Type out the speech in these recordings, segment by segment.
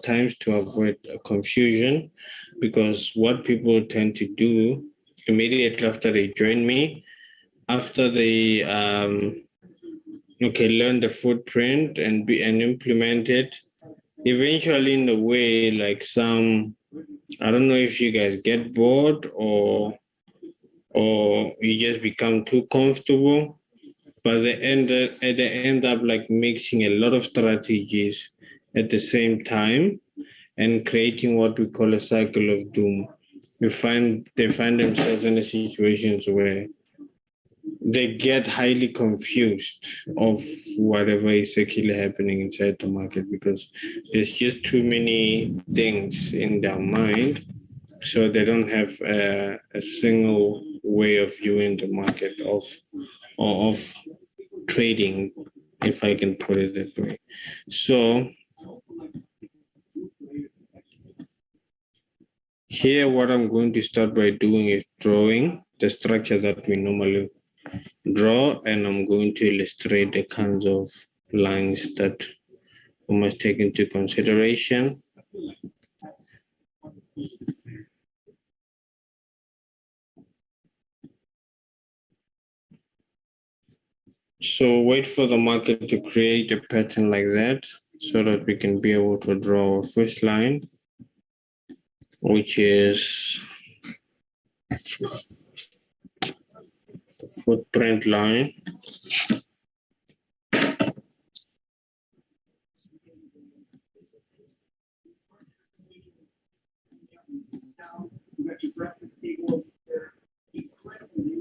times to avoid confusion, because what people tend to do immediately after they join me, after they learn the footprint and implement it, eventually in a way, like some, I don't know if you guys get bored or you just become too comfortable, but they end up like mixing a lot of strategies at the same time and creating what we call a cycle of doom. They find themselves in situations where they get highly confused of whatever is actually happening inside the market, because there's just too many things in their mind. So they don't have a single way of viewing the market of trading, if I can put it that way. So here, what I'm going to start by doing is drawing the structure that we normally draw, and I'm going to illustrate the kinds of lines that we must take into consideration. So wait for the market to create a pattern like that so that we can be able to draw our first line, which is the footprint line.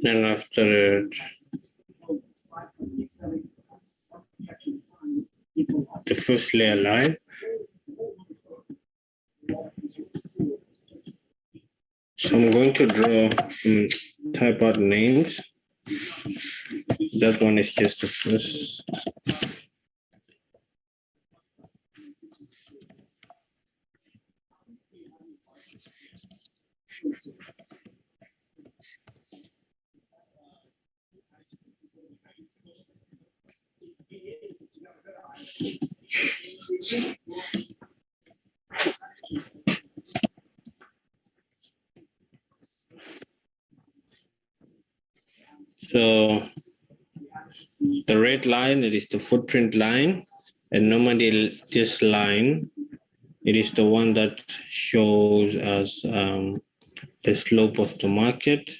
And after it, the first layer line. So I'm going to draw some type out names. That one is just the first. So the red line, it is the footprint line, and normally this line, it is the one that shows us the slope of the market.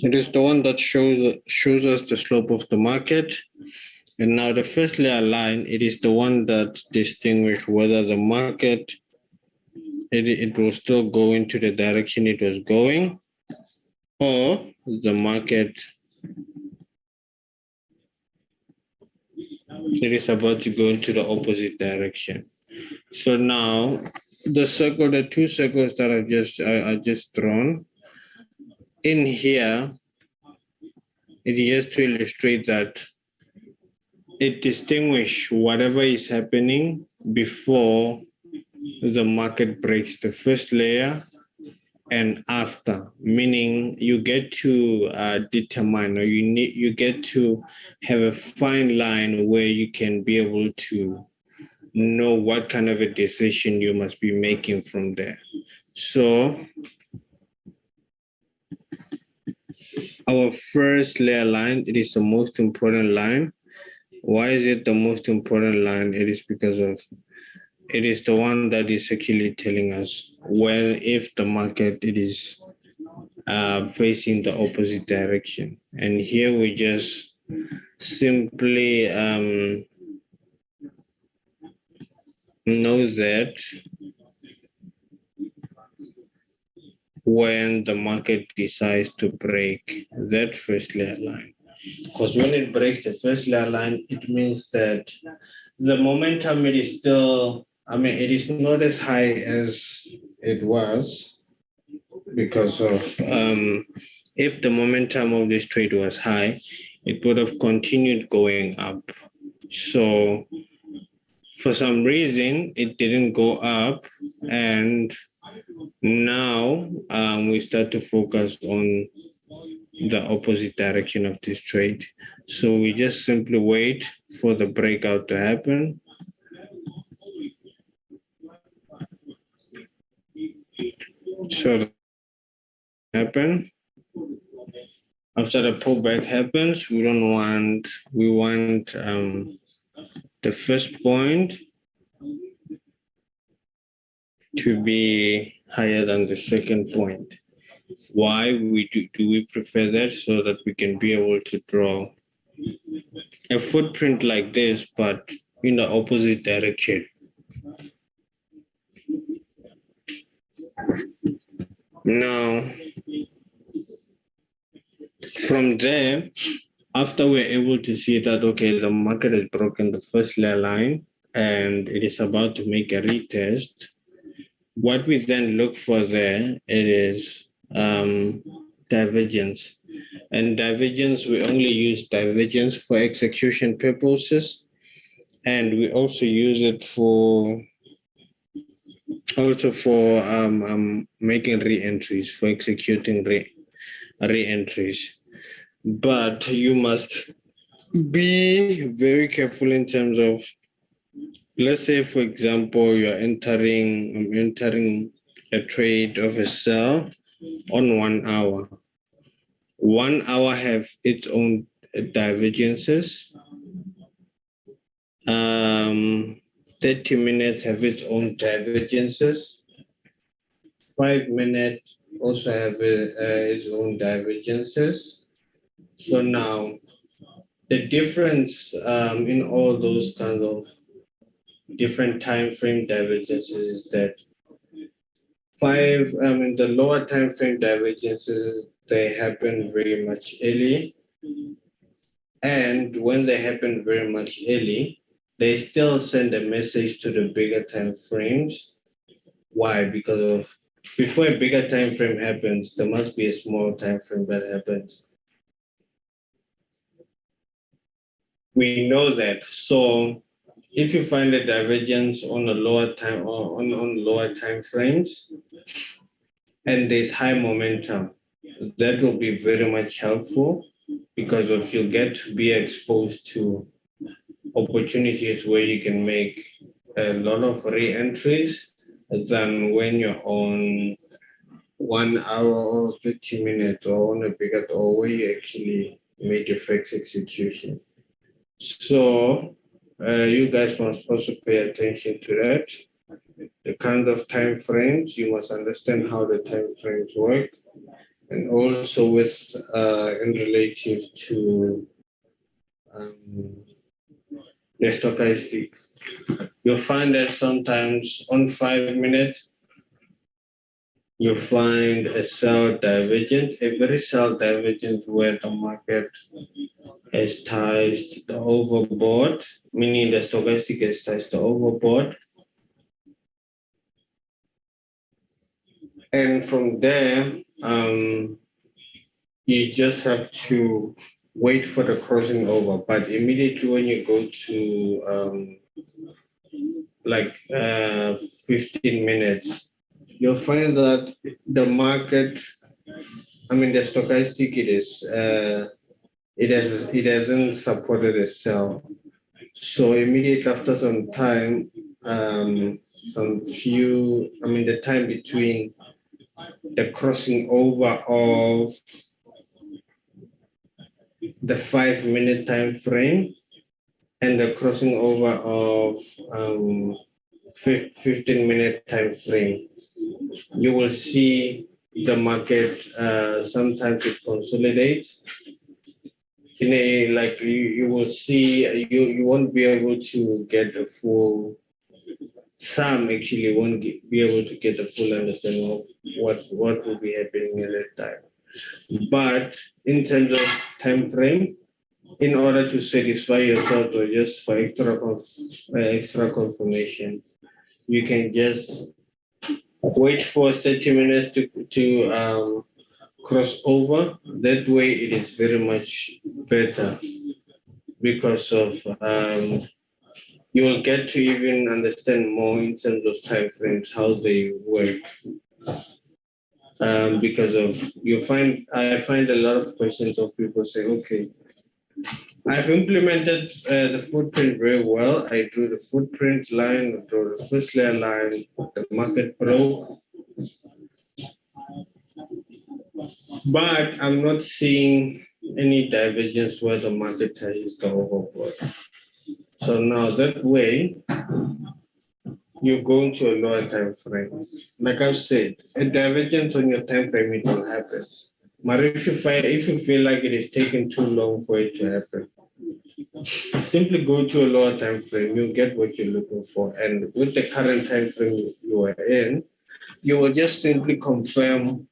It is the one that shows us the slope of the market. And now the first layer line, it is the one that distinguishes whether the market, it will still go into the direction it was going, or the market, it is about to go into the opposite direction. So now the two circles that I just drawn in here, it is to illustrate that it distinguishes whatever is happening before the market breaks the first layer and after, meaning you get to determine, or you get to have a fine line where you can be able to know what kind of a decision you must be making from there. So our first layer line, it is the most important line. Why is it the most important line? It is because it is the one that is actually telling us if the market it is facing the opposite direction. And here we just simply know that when the market decides to break that first layer line. Because when it breaks the first layer line, it means that the momentum, it is still, it is not as high as it was, because of if the momentum of this trade was high, it would have continued going up. So for some reason, it didn't go up, and now we start to focus on the opposite direction of this trade. So we just simply wait for the breakout to happen. So happen. After the pullback happens, we want the first point to be higher than the second point. Why do we prefer that? So that we can be able to draw a footprint like this, but in the opposite direction. Now, from there, after we're able to see that, okay, the market has broken the first layer line and it is about to make a retest, what we then look for there, it is divergence. And divergence, we only use divergence for execution purposes. And we also use it for making re-entries, for executing re-entries. But you must be very careful in terms of, let's say, for example, I'm entering a trade of a sell on 1 hour. 1 hour have its own divergences. 30 minutes have its own divergences. 5 minutes also have its own divergences. So now, the difference in all those kinds of different time frame divergences is that the lower time frame divergences, they happen very much early. And when they happen very much early, they still send a message to the bigger time frames. Why? Because before a bigger time frame happens, there must be a small time frame that happens. We know that. So if you find a divergence on a lower time or on lower time frames, and there's high momentum, that will be very much helpful because if you get to be exposed to opportunities where you can make a lot of re-entries than when you're on 1 hour or 30 minutes or on a bigger or where you actually make a fixed execution. So you guys must also pay attention to that. The kind of time frames, you must understand how the time frames work, and also with in relative to the stochastic. You'll find that sometimes on 5 minutes, you find a sell divergence, a very sell divergence where the market has touched the overbought, meaning the stochastic has touched the overbought. And from there, you just have to wait for the crossing over. But immediately when you go to 15 minutes, you'll find that the market, the stochastic, it hasn't supported a sell. So immediately after some time, the time between the crossing over of the 5 minute time frame and the crossing over of 15 minute time frame, you will see the market sometimes it consolidates. You will see you won't be able to get a full. Some actually won't be able to get a full understanding of what will be happening at that time. But in terms of time frame, in order to satisfy yourself or just for extra confirmation, you can just wait for 30 minutes to cross over. That way it is very much better because of you will get to even understand more in terms of time frames, how they work. Because of I find a lot of questions of people say, okay, I've implemented the footprint very well. I drew the footprint line, I drew the first layer line, the market broke, but I'm not seeing any divergence where the market has the overbought. So now that way, you're going to a lower time frame. Like I've said, a divergence on your time frame, it will happen. But if you feel like it is taking too long for it to happen, simply go to a lower time frame. You'll get what you're looking for. And with the current time frame you are in, you will just simply confirm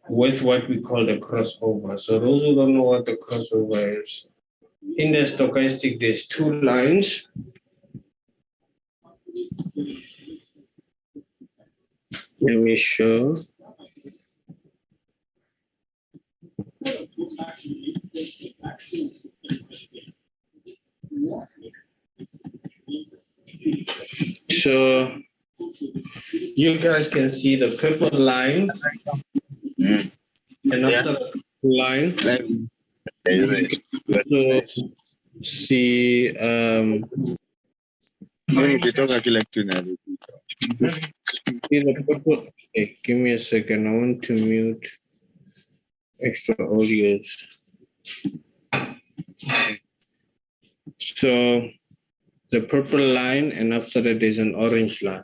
with what we call the crossover. So those who don't know what the crossover is, in the stochastic, there's two lines. Let me show. So you guys can see the purple line and after the line, so see the purple. Okay, give me a second. I want to mute extra audios. So the purple line, and after that there's an orange line.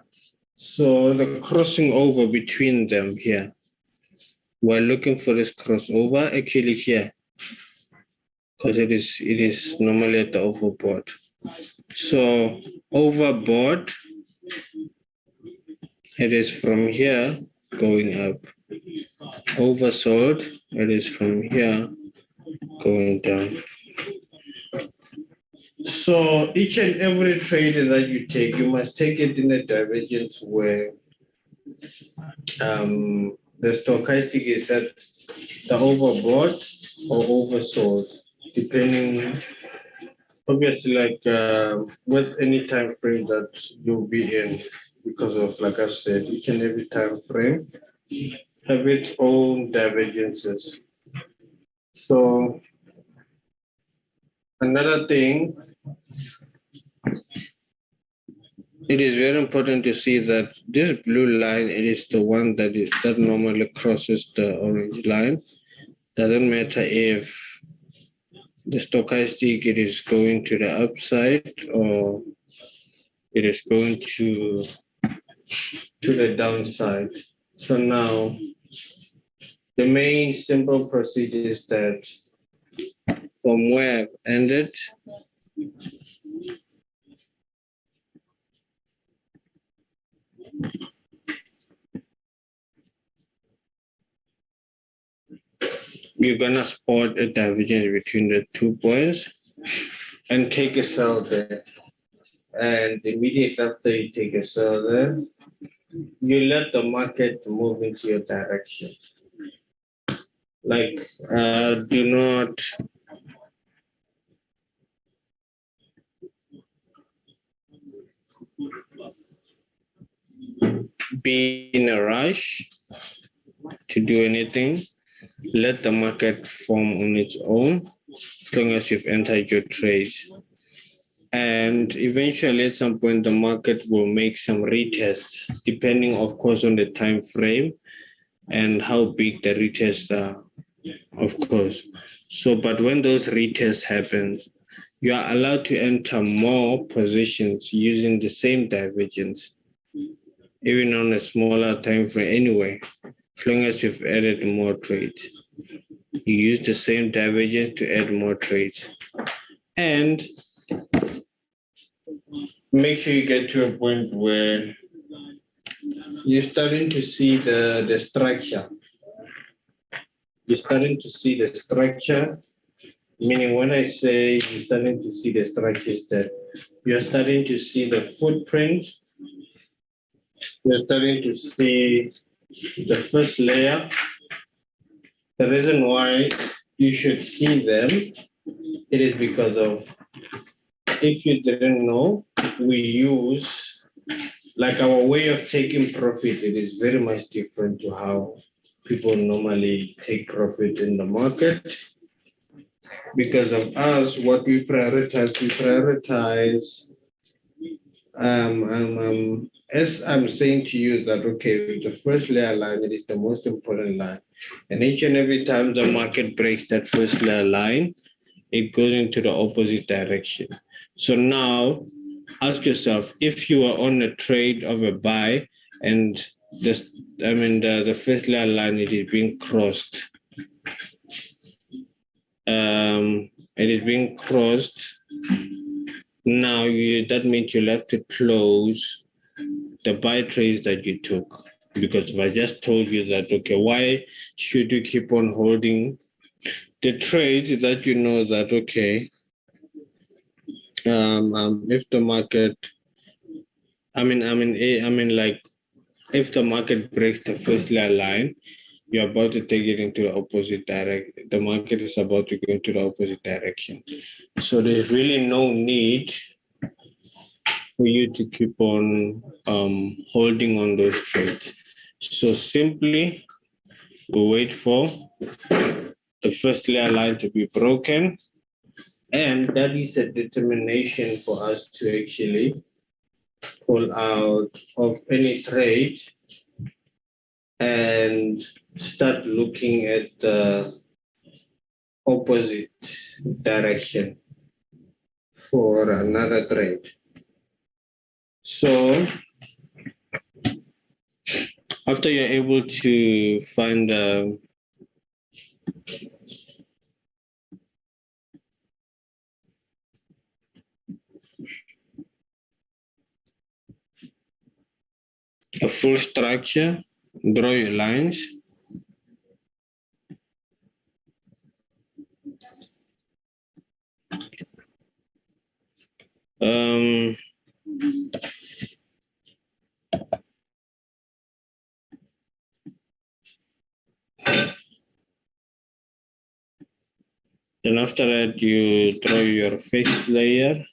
So the crossing over between them here. We're looking for this crossover actually here, because it is normally at the overbought. So overbought, it is from here going up. Oversold, it is from here going down. So each and every trade that you take, you must take it in a divergence where the stochastic is at the overbought or oversold, depending, obviously, like with any time frame that you'll be in, because of, like I said, each and every time frame have its own divergences. So another thing, it is very important to see that this blue line, it is the one that normally crosses the orange line. Doesn't matter if the stochastic, it is going to the upside or it is going to the downside. So now, the main simple procedure is that from where I've ended, you're gonna spot a divergence between the 2 points and take a sell there. And immediately after you take a sell there, you let the market move into your direction. Like, do not be in a rush to do anything. Let the market form on its own as long as you've entered your trade. And eventually at some point the market will make some retests, depending of course on the time frame and how big the retests are, of course. So, but when those retests happen, you are allowed to enter more positions using the same divergence, even on a smaller time frame anyway, as long as you've added more trades. You use the same divergence to add more trades. And make sure you get to a point where you're starting to see the structure. You're starting to see the structure, meaning when I say you're starting to see the structure, is that you're starting to see the footprint. You're starting to see the first layer. The reason why you should see them, it is because of, if you didn't know, we use, like our way of taking profit, it is very much different to how people normally take profit in the market. Because of us, what we prioritize, as I'm saying to you that, okay, the first layer line, it is the most important line. And each and every time the market breaks that first layer line, it goes into the opposite direction. So now ask yourself, if you are on a trade of a buy and the first layer line, it is being crossed. It is being crossed. Now that means you'll have to close the buy trades that you took. Because if I just told you that, okay, why should you keep on holding the trades that you know that, okay, if the market, if the market breaks the first layer line, you're about to take it into the opposite direction. The market is about to go into the opposite direction. So there's really no need for you to keep on holding on those trades. So simply we wait for the first layer line to be broken, and that is a determination for us to actually pull out of any trade and start looking at the opposite direction for another trade. So after you're able to find a full structure, draw your lines. Then after that, you draw your first layer.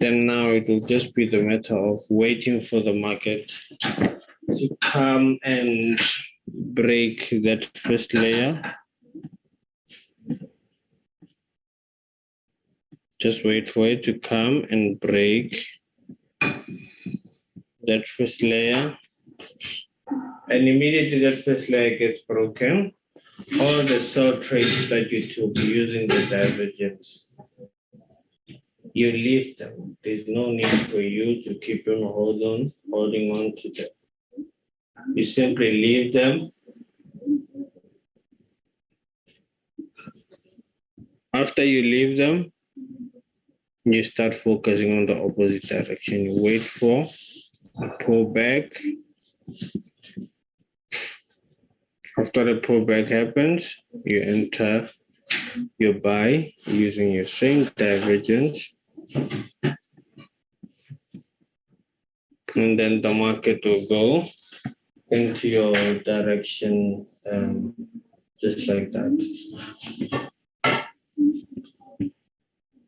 Then now it will just be the matter of waiting for the market to come and break that first layer. Just wait for it to come and break that first layer. And immediately that first layer gets broken, all the sell trades that you took using the divergence, you leave them. There's no need for you to keep on holding on to them. You simply leave them. After you leave them, you start focusing on the opposite direction. You wait for a pullback. After the pullback happens, you enter your buy using your same divergence. And then the market will go into your direction just like that.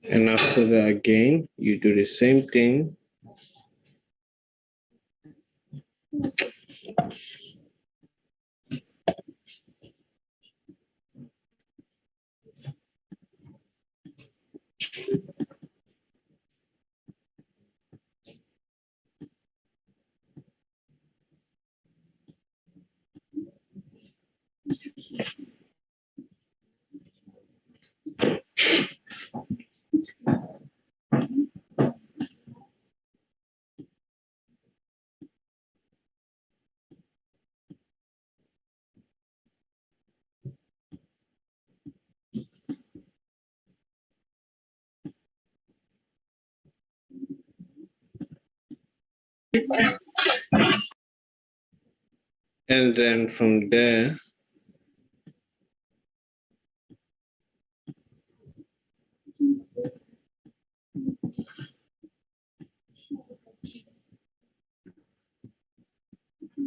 And after that, again, you do the same thing. And then from there,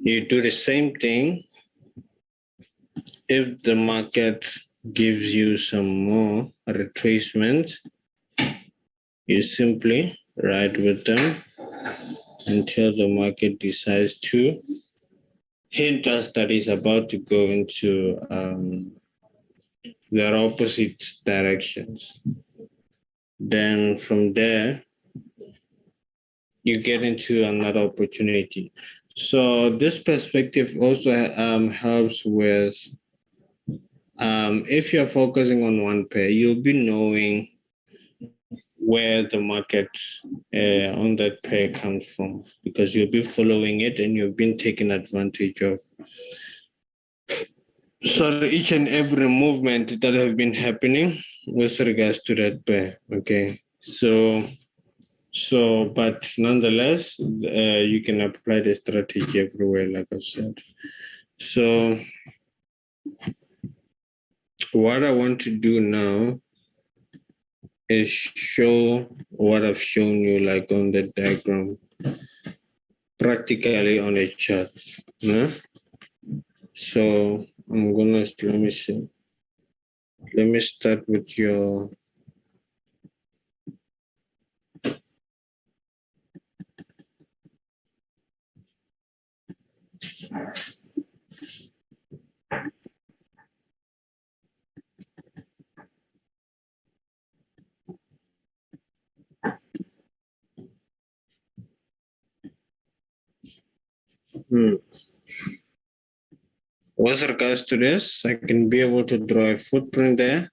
you do the same thing. If the market gives you some more retracement, you simply ride with them until the market decides to hint us that it's about to go into They're opposite directions. Then from there, you get into another opportunity. So this perspective also helps with if you're focusing on one pair, you'll be knowing where the market on that pair comes from, because you'll be following it and you've been taking advantage of. So each and every movement that have been happening with regards to that pair. Okay. But nonetheless, you can apply the strategy everywhere, like I've said. So what I want to do now is show what I've shown you, like on the diagram, practically on a chart. No? So I'm gonna, let me see. Let me start with your with regards to this, I can be able to draw a footprint there.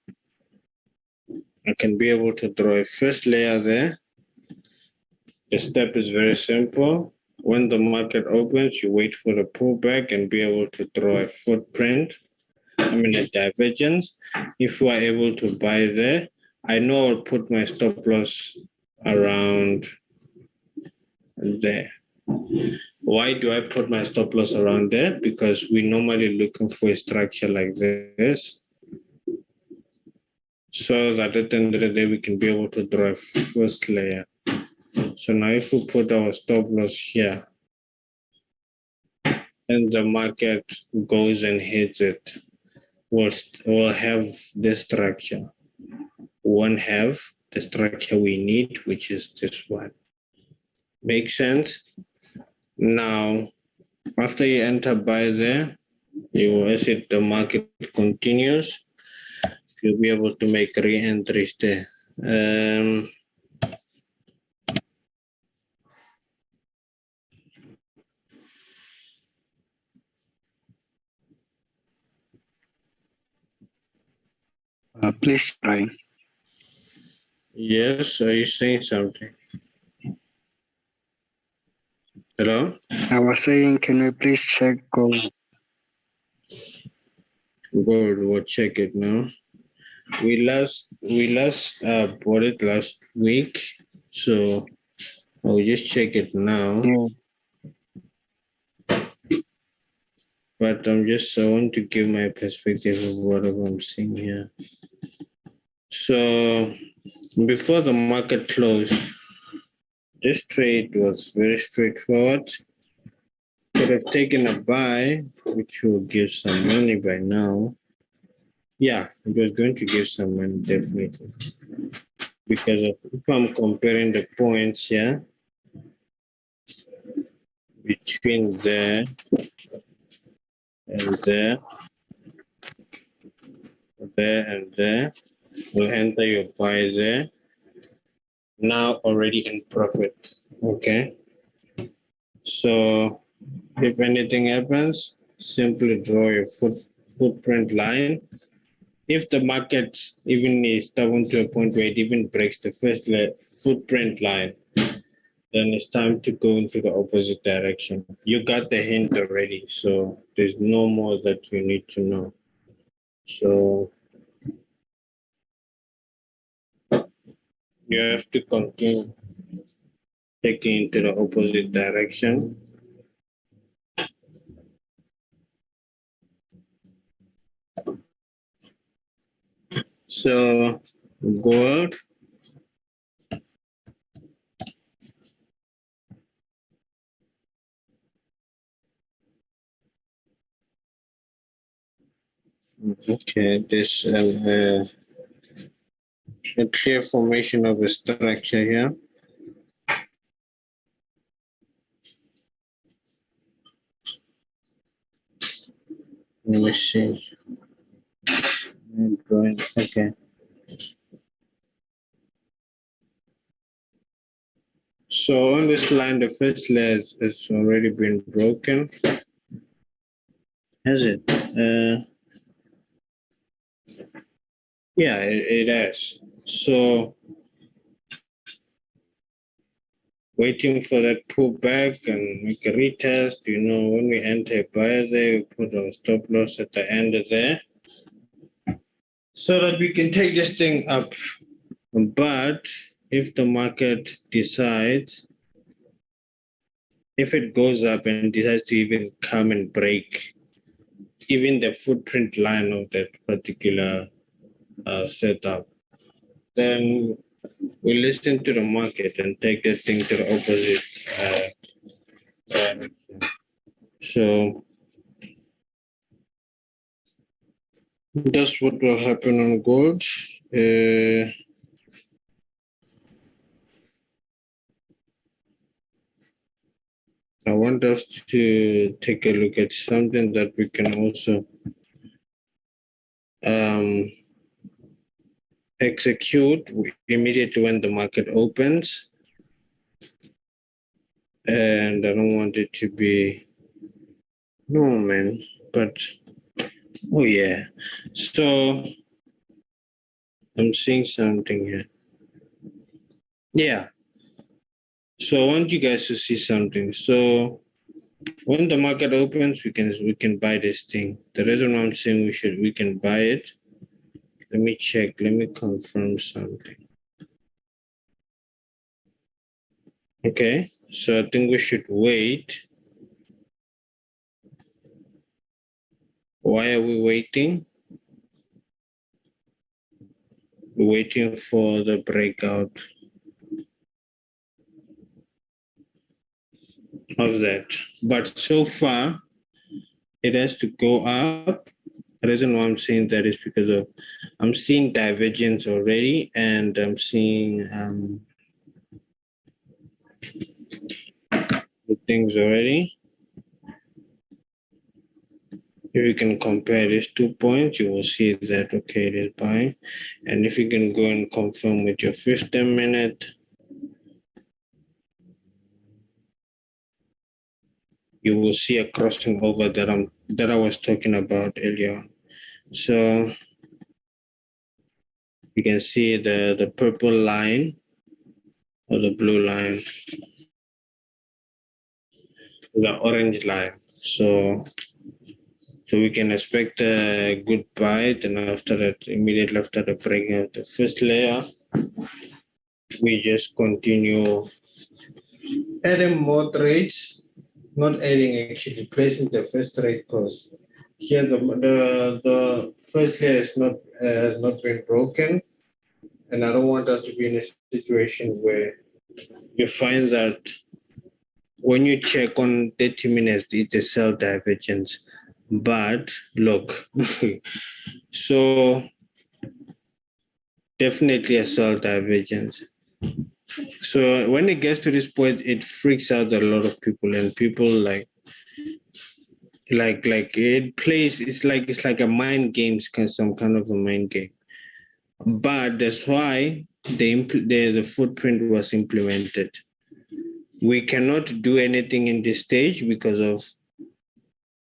I can be able to draw a first layer there. The step is very simple. When the market opens, you wait for the pullback and be able to draw a footprint. A divergence. If you are able to buy there, I know I'll put my stop loss around there. Why do I put my stop loss around there? Because we're normally looking for a structure like this, so that at the end of the day, we can be able to draw a first layer. So now if we put our stop loss here, and the market goes and hits it, we'll have this structure. We won't have the structure we need, which is this one. Make sense? Now, after you enter buy there, you will, as the market continues, you'll be able to make re-entries there. Please try. Yes, are you saying something? Hello? I was saying, can we please check gold? Gold, we'll check it now. We last bought it last week, so I'll just check it now. Yeah. But I want to give my perspective of whatever I'm seeing here. So before the market closed, this trade was very straightforward. Could have taken a buy, which will give some money by now. Yeah, it was going to give some money, definitely. Because if I'm comparing the points here, between there and there, and there, we'll enter your buy there. Now already in profit, okay? So if anything happens, simply draw your footprint line. If the market even is stubborn to a point where it even breaks the first footprint line, then it's time to go into the opposite direction. You got the hint already, so there's no more that you need to know. So you have to continue taking into the opposite direction. So gold, okay, this a clear formation of a structure here. Let me see. Drawing. Okay. So on this line, the first layer has already been broken. Has it? Yeah, it has. So waiting for that pullback and make a retest. When we enter a buyer there, we put our stop loss at the end of there so that we can take this thing up. But if the market decides, if it goes up and decides to even come and break even the footprint line of that particular setup, then we listen to the market and take that thing to the opposite direction. So that's what will happen on gold. I want us to take a look at something that we can also execute immediately when the market opens. And I don't want it to be, no man, but oh yeah. So I'm seeing something here. Yeah. So I want you guys to see something. So when the market opens, we can buy this thing. The reason why I'm saying we can buy it. Let me check. Let me confirm something. Okay. So I think we should wait. Why are we waiting? We're waiting for the breakout of that. But so far, it has to go up. The reason why I'm saying that is because I'm seeing divergence already, and I'm seeing the things already. If you can compare these 2 points, you will see that, okay, it is buying. And if you can go and confirm with your 15-minute, you will see a crossing over that I was talking about earlier. So you can see the purple line or the blue line, the orange line. So we can expect a good buy. Then after that, immediately after the breaking of the first layer, we just continue adding more trades, not adding, actually placing the first trade, because here the first layer has not been broken, and I don't want us to be in a situation where you find that when you check on 30 minutes, it's a sell divergence. But look, so definitely a sell divergence. So when it gets to this point, it freaks out a lot of people, and people like it plays. It's like a mind game, some kind of a mind game. But that's why the footprint was implemented. We cannot do anything in this stage because of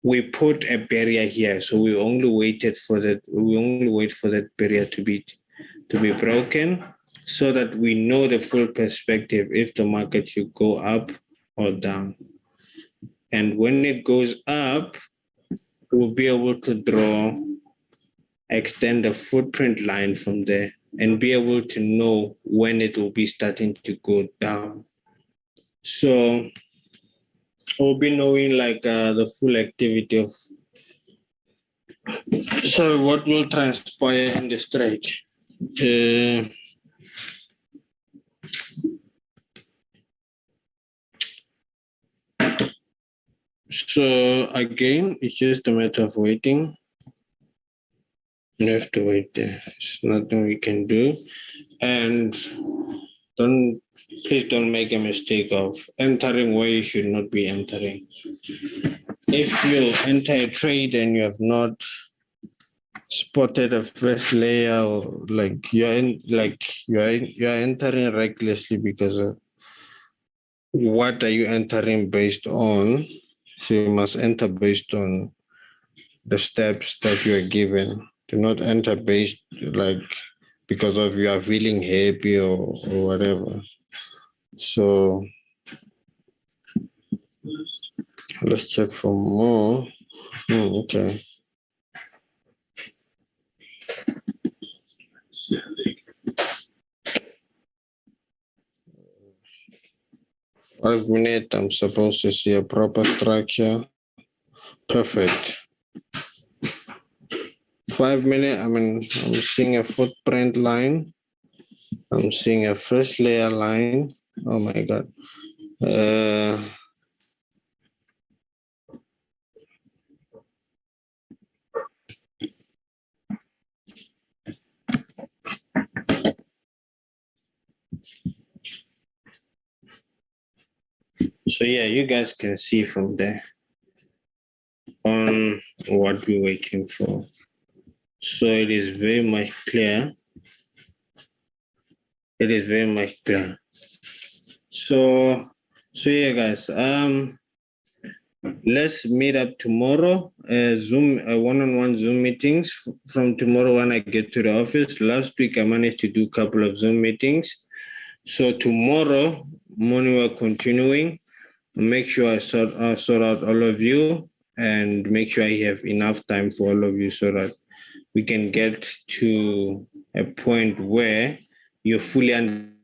we put a barrier here. So we only waited for that. We only wait for that barrier to be broken, so that we know the full perspective if the market should go up or down. And when it goes up, we'll be able to extend the footprint line from there and be able to know when it will be starting to go down. So we'll be knowing the full activity of what will transpire in the trade. So again, it's just a matter of waiting. You have to wait there. There's nothing we can do. And please don't make a mistake of entering where you should not be entering. If you enter a trade and you have not spotted a first layer, or like you're entering recklessly because of what are you entering based on? So you must enter based on the steps that you are given. Do not enter based like because of you are feeling happy or whatever. So let's check for more. Okay. Five minutes, I'm supposed to see a proper structure. Perfect. 5 minutes, I'm seeing a footprint line. I'm seeing a first layer line. Oh my God. So yeah, you guys can see from there on what we're waiting for. So it is very much clear. It is very much clear. So yeah, guys. Let's meet up tomorrow. Zoom, one-on-one Zoom meetings from tomorrow when I get to the office. Last week I managed to do a couple of Zoom meetings. So tomorrow morning we're continuing. Make sure I sort out all of you and make sure I have enough time for all of you so that we can get to a point where you fully understand